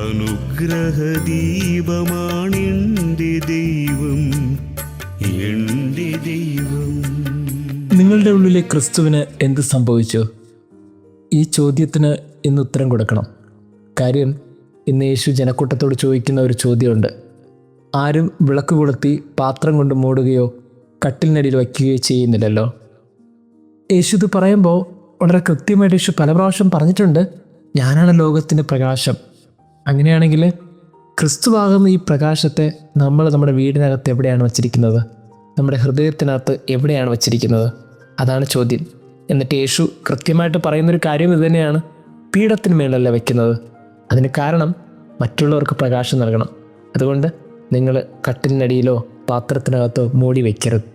അനുഗ്രഹദീപമാണെൻ്റെ ദൈവം, എൻ്റെ ദൈവം. നിങ്ങളുടെ ഉള്ളിലെ ക്രിസ്തുവിന് എന്ത് സംഭവിച്ചു? ഈ ചോദ്യത്തിന് ഇന്ന് ഉത്തരം കൊടുക്കണം. കാര്യം ഇന്ന് യേശു ജനക്കൂട്ടത്തോട് ചോദിക്കുന്ന ഒരു ചോദ്യമുണ്ട്. ആരും വിളക്ക് കൊളുത്തി പാത്രം കൊണ്ട് മൂടുകയോ കട്ടിലിനടിയിൽ വയ്ക്കുകയോ ചെയ്യുന്നില്ലല്ലോ. യേശു ഇത് പറയുമ്പോൾ വളരെ കൃത്യമായിട്ട് യേശു പല പ്രാവശ്യം പറഞ്ഞിട്ടുണ്ട്, ഞാനാണ് ലോകത്തിൻ്റെ പ്രകാശം. അങ്ങനെയാണെങ്കിൽ ക്രിസ്തുവാകുന്ന ഈ പ്രകാശത്തെ നമ്മൾ നമ്മുടെ വീടിനകത്ത് എവിടെയാണ് വച്ചിരിക്കുന്നത്? നമ്മുടെ ഹൃദയത്തിനകത്ത് എവിടെയാണ് വച്ചിരിക്കുന്നത്? അതാണ് ചോദ്യം. എന്നിട്ട് യേശു കൃത്യമായിട്ട് പറയുന്നൊരു കാര്യം ഇത് തന്നെയാണ്, പീഠത്തിന് മേലല്ല വയ്ക്കുന്നത്. അതിന് കാരണം മറ്റുള്ളവർക്ക് പ്രകാശം നൽകണം. അതുകൊണ്ട് നിങ്ങൾ കട്ടിലിനടിയിലോ പാത്രത്തിനകത്തോ മൂടി വയ്ക്കരുത്.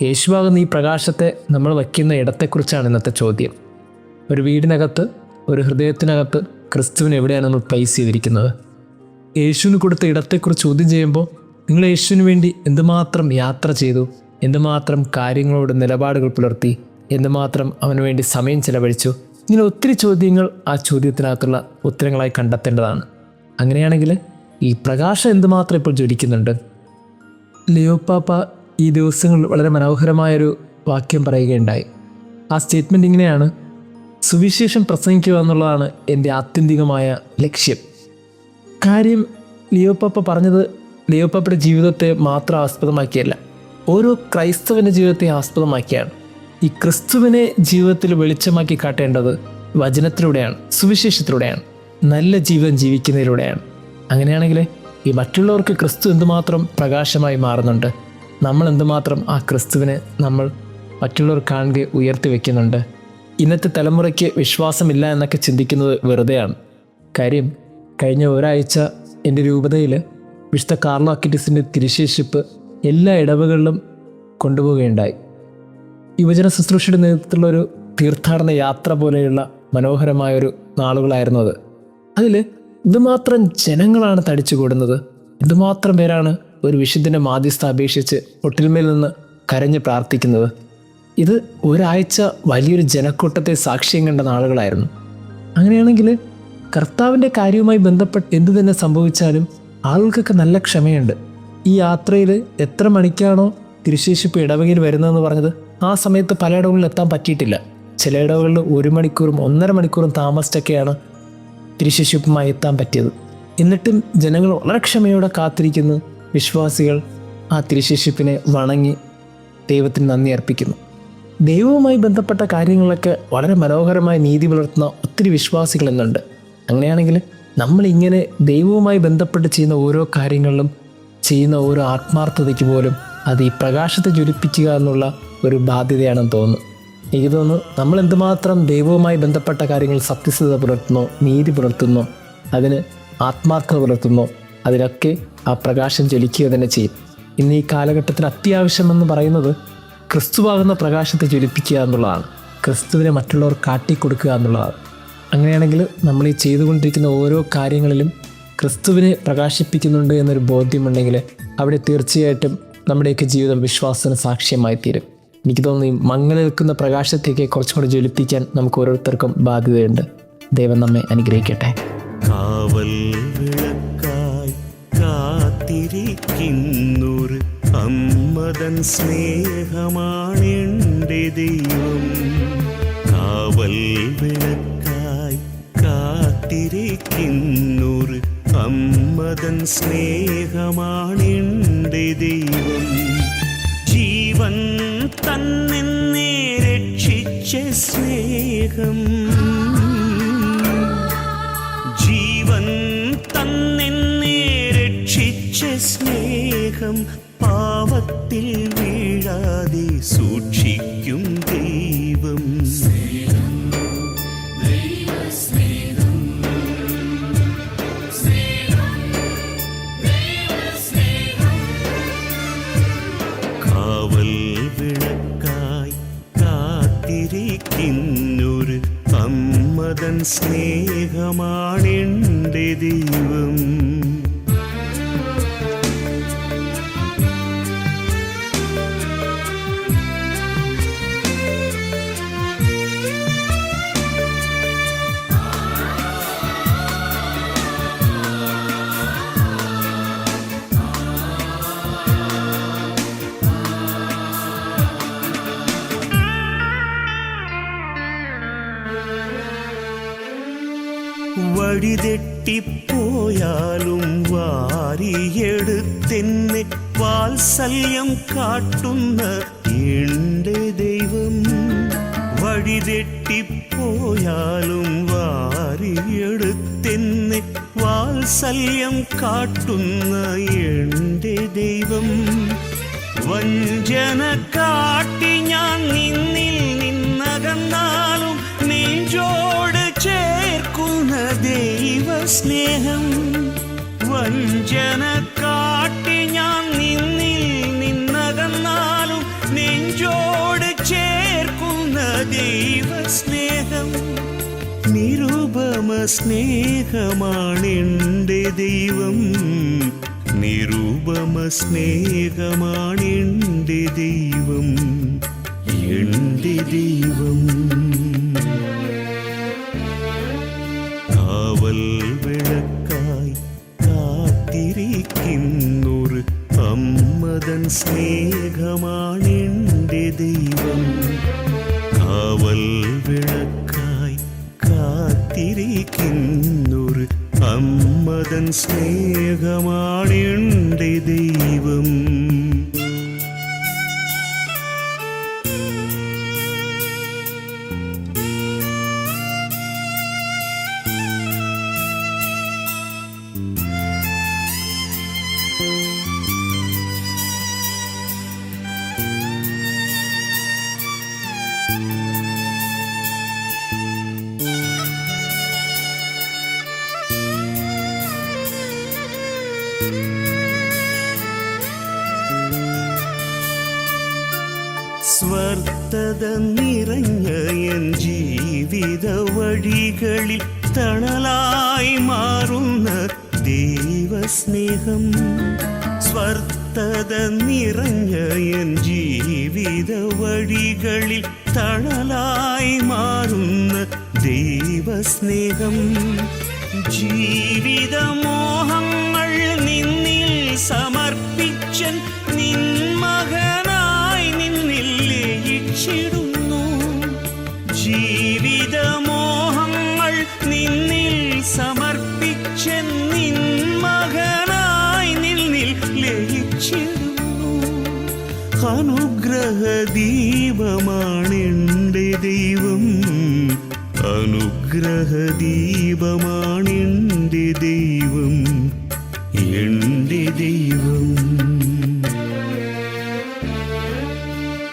യേശുവാകുന്ന ഈ പ്രകാശത്തെ നമ്മൾ വയ്ക്കുന്ന ഇടത്തെക്കുറിച്ചാണ് ഇന്നത്തെ ചോദ്യം. ഒരു വീടിനകത്ത്, ഒരു ഹൃദയത്തിനകത്ത് ക്രിസ്തുവിന് എവിടെയാണ് നമ്മൾ പ്ലേസ് ചെയ്തിരിക്കുന്നത്? യേശുവിന് കൊടുത്ത ഇടത്തെക്കുറിച്ച് ചോദ്യം ചെയ്യുമ്പോൾ നിങ്ങൾ യേശുവിന് വേണ്ടി എന്തുമാത്രം യാത്ര ചെയ്തു, എന്തുമാത്രം കാര്യങ്ങളോട് നിലപാടുകൾ പുലർത്തി, എന്തുമാത്രം അവന് വേണ്ടി സമയം ചിലവഴിച്ചു? ഇങ്ങനെ ഒത്തിരി ചോദ്യങ്ങൾ ആ ചോദ്യത്തിനകത്തുള്ള ഉത്തരങ്ങളായി കണ്ടെത്തേണ്ടതാണ്. അങ്ങനെയാണെങ്കിൽ ഈ പ്രകാശം എന്തുമാത്രം ഇപ്പോൾ ജ്വലിക്കുന്നുണ്ട്? ലിയോ പാപ്പ ഈ ദിവസങ്ങളിൽ വളരെ മനോഹരമായൊരു വാക്യം പറയുകയുണ്ടായി. ആ സ്റ്റേറ്റ്മെൻറ്റ് ഇങ്ങനെയാണ്: സുവിശേഷം പ്രസംഗിക്കുക എന്നുള്ളതാണ് എൻ്റെ ആത്യന്തികമായ ലക്ഷ്യം. കാര്യം ലിയോ പാപ്പ പറഞ്ഞത് ലിയോ പാപ്പയുടെ ജീവിതത്തെ മാത്രം ആസ്പദമാക്കിയല്ല, ഓരോ ക്രൈസ്തവൻ്റെ ജീവിതത്തെ ആസ്പദമാക്കിയാണ്. ഈ ക്രിസ്തുവിനെ ജീവിതത്തിൽ വെളിച്ചമാക്കി കാട്ടേണ്ടത് വചനത്തിലൂടെയാണ്, സുവിശേഷത്തിലൂടെയാണ്, നല്ല ജീവിതം ജീവിക്കുന്നതിലൂടെയാണ്. അങ്ങനെയാണെങ്കിൽ ഈ മറ്റുള്ളവർക്ക് ക്രിസ്തു എന്തുമാത്രം പ്രകാശമായി മാറുന്നുണ്ട്, നമ്മൾ എന്തുമാത്രം ആ ക്രിസ്തുവിനെ നമ്മൾ മറ്റുള്ളവർ കാണുക ഉയർത്തി വയ്ക്കുന്നുണ്ട്. ഇന്നത്തെ തലമുറയ്ക്ക് വിശ്വാസമില്ല എന്നൊക്കെ ചിന്തിക്കുന്നത് വെറുതെയാണ്. കാര്യം കഴിഞ്ഞ ഒരാഴ്ച എൻ്റെ രൂപതയിൽ വിശുദ്ധ കാർലോ അക്കിറ്റിസിൻ്റെ തിരുശേഷിപ്പ് എല്ലാ ഇടവകളിലും കൊണ്ടുപോവുകയുണ്ടായി. യുവജന ശുശ്രൂഷയുടെ നേതൃത്വത്തിലുള്ളൊരു തീർത്ഥാടന യാത്ര പോലെയുള്ള മനോഹരമായൊരു നാളുകളായിരുന്നു അത്. അതിൽ ഇതുമാത്രം ജനങ്ങളാണ് തടിച്ചു കൂടുന്നത്, ഇതുമാത്രം പേരാണ് ഒരു വിശുദ്ധൻ്റെ മാധ്യസ്ഥ അപേക്ഷിച്ച് ഒട്ടിൽമേൽ നിന്ന് കരഞ്ഞ് പ്രാർത്ഥിക്കുന്നത്. ഇത് ഒരാഴ്ച വലിയൊരു ജനക്കൂട്ടത്തെ സാക്ഷ്യം കണ്ട നാളുകളായിരുന്നു. അങ്ങനെയാണെങ്കിൽ കർത്താവിൻ്റെ കാര്യവുമായി ബന്ധപ്പെട്ട് എന്തു തന്നെ സംഭവിച്ചാലും ആളുകൾക്കൊക്കെ നല്ല ക്ഷമയുണ്ട്. ഈ യാത്രയിൽ എത്ര മണിക്കാണോ തിരുശേഷിപ്പ് ഇടവകയിൽ വരുന്നതെന്ന് പറഞ്ഞത് ആ സമയത്ത് പല ഇടവകളിൽ എത്താൻ പറ്റിയിട്ടില്ല. ചില ഇടവകളിൽ 1 മണിക്കൂറും 1.5 മണിക്കൂറും താമസിച്ചൊക്കെയാണ് തിരുശേഷിപ്പുമായി എത്താൻ പറ്റിയത്. എന്നിട്ടും ജനങ്ങൾ വളരെ ക്ഷമയോടെ കാത്തിരിക്കുന്നു. വിശ്വാസികൾ ആ തിരുശേഷിപ്പിനെ വണങ്ങി ദൈവത്തിന് നന്ദി അർപ്പിക്കുന്നു. ദൈവവുമായി ബന്ധപ്പെട്ട കാര്യങ്ങളൊക്കെ വളരെ മനോഹരമായി നീതി പുലർത്തുന്ന ഒത്തിരി വിശ്വാസികൾ എന്നുണ്ട്. അങ്ങനെയാണെങ്കിൽ നമ്മളിങ്ങനെ ദൈവവുമായി ബന്ധപ്പെട്ട് ചെയ്യുന്ന ഓരോ കാര്യങ്ങളിലും ചെയ്യുന്ന ഓരോ ആത്മാർത്ഥതയ്ക്ക് പോലും അത് ഈ പ്രകാശത്തെ ജ്വലിപ്പിക്കുക എന്നുള്ള ഒരു ബാധ്യതയാണെന്ന് തോന്നുന്നു. എനിക്ക് തോന്നുന്നു നമ്മൾ എന്തുമാത്രം ദൈവവുമായി ബന്ധപ്പെട്ട കാര്യങ്ങൾ സത്യസന്ധത പുലർത്തുന്നോ, നീതി പുലർത്തുന്നോ, അതിന് ആത്മാർത്ഥത പുലർത്തുന്നോ, അതിനൊക്കെ ആ പ്രകാശം ജ്വലിക്കുക തന്നെ ചെയ്യും. ഇന്ന് ഈ കാലഘട്ടത്തിൽ അത്യാവശ്യമെന്ന് പറയുന്നത് ക്രിസ്തുവാകുന്ന പ്രകാശത്തെ ജ്വലിപ്പിക്കുക എന്നുള്ളതാണ്, ക്രിസ്തുവിനെ മറ്റുള്ളവർ കാട്ടിക്കൊടുക്കുക എന്നുള്ളതാണ്. അങ്ങനെയാണെങ്കിൽ നമ്മൾ ഈ ചെയ്തുകൊണ്ടിരിക്കുന്ന ഓരോ കാര്യങ്ങളിലും ക്രിസ്തുവിനെ പ്രകാശിപ്പിക്കുന്നുണ്ട് എന്നൊരു ബോധ്യമുണ്ടെങ്കിൽ അവിടെ തീർച്ചയായിട്ടും നമ്മുടെയൊക്കെ ജീവിതം വിശ്വാസത്തിന് സാക്ഷ്യമായി തീരും. എനിക്ക് തോന്നുന്നു ഈ മങ്ങൽ നിൽക്കുന്ന പ്രകാശത്തേക്ക് കുറച്ചും കൂടി ജ്വലിപ്പിക്കാൻ നമുക്ക് ഓരോരുത്തർക്കും ബാധ്യതയുണ്ട്. ദൈവം നമ്മെ അനുഗ്രഹിക്കട്ടെ. കാവൽ വിളക്കായി കാത്തിരിക്കുന്നൊരു അമ്മതൻ സ്നേഹമാണെൻ്റെ ദൈവം. കാവൽ വിളക്കായി കാത്തിരിക്കുന്നൊരു അമ്മതൻ സ്നേഹമാണെൻ്റെ ദൈവം. ജീവൻ തന്നെ രക്ഷിച്ച സ്നേഹം, ജീവൻ തന്നെ രക്ഷിച്ച സ്നേഹം, പാപത്തിൽ വീഴാതെ സൂക്ഷിക്കും ദൈവം. കാവൽ വിളക്കായി കാത്തിരിക്കുന്നൊരു അമ്മതൻ സ്നേഹമാണെൻ്റെ ദൈവം. വഴിതെറ്റിപ്പോയാലും വാരിയെടുത്തെന്നെ വാത്സല്യം കാട്ടുന്ന എൻ്റെ ദൈവം. വഴിതെറ്റിപ്പോയാലും വാരിയെടുത്തെന്നെ വാത്സല്യം കാട്ടുന്ന എൻ്റെ ദൈവം. വഞ്ചന കാട്ടി ഞാൻ നിന്നിൽ നിന്നകന്നാലും നെഞ്ചോട് ചേർക്കുന്ന ദൈവസ്നേഹം. വഞ്ചന കാട്ടി ഞാൻ നിന്നിൽ നിന്നകന്നാലും നെഞ്ചോട് ചേർക്കുന്ന ദൈവസ്നേഹം. നിരുപമ സ്നേഹമാണെൻ്റെ ദൈവം. നിരുപമ സ്നേഹമാണെൻ്റെ ദൈവം, എൻ്റെ ദൈവം. കാവൽ വിളക്കായി കാത്തിരിക്കുന്നൊരു അമ്മതൻ സ്നേഹമാണെൻ്റെ ദൈവം. കാവൽ വിളക്കായി കാത്തിരിക്കുന്നൊരു അമ്മതൻ സ്നേഹമാണെൻ്റെ ദൈവം. സ്വാർത്ഥത നിറഞ്ഞ എൻ ജീവിത വഴികളിൽ തണലായി മാറുന്ന ദൈവസ്നേഹം. സ്വാർത്ഥത നിറഞ്ഞ എൻ ജീവിത വഴികളിൽ തണലായി മാറുന്ന ദൈവസ്നേഹം. ജീവിതമോഹങ്ങൾ നിന്നിൽ സമർപ്പിച്ചൻ നിൻ മകനായി നിന്നിൽ ലയിച്ചിടുന്നു. ജീവിതമോഹങ്ങൾ നിന്നിൽ സമർപ്പിച്ചൻ നിൻ മകനായി നിന്നിൽ ലയിച്ചിടുന്നു. അനുഗ്രഹ ദീപമാണെൻ്റെ ദൈവം. അനുഗ്രഹ ദീപമാണെൻ്റെ ദൈവം, എൻ്റെ ദൈവം.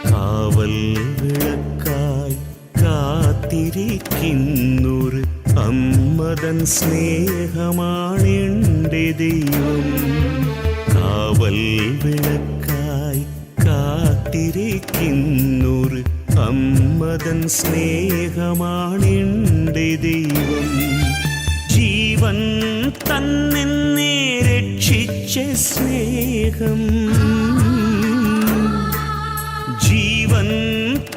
കാവൽ വിളക്കായി കാത്തിരിക്കുന്നൊരു അമ്മതൻ സ്നേഹമാണെൻ്റെ ദൈവം. കാവൽ വിളക്കായി കാത്തിരിക്കുന്നൊരു അമ്മതൻ സ്നേഹമാണെൻ്റെ ദൈവം. ജീവൻ തന്നെ രക്ഷിച്ച സ്നേഹം. ജീവൻ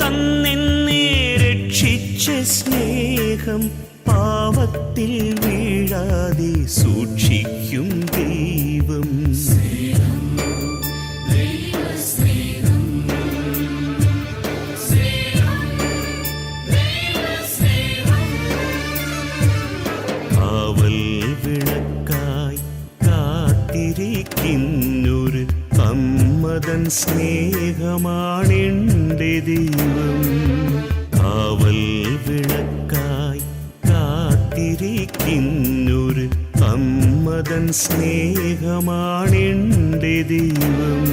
തന്നെ രക്ഷിച്ച സ്നേഹം. പാവത്തിൽ വീഴാതെ സൂക്ഷിക്കും ദൈവം. കാവൽ വിളക്കായി കാത്തിരിക്കുന്നൊരു അമ്മതൻ സ്നേഹമാണെൻ്റെ ദൈവം. കാവൽ വിളക്കായി കാത്തിരിക്കുന്നൊരു അമ്മതൻ സ്നേഹമാണെൻ്റെ ദൈവം.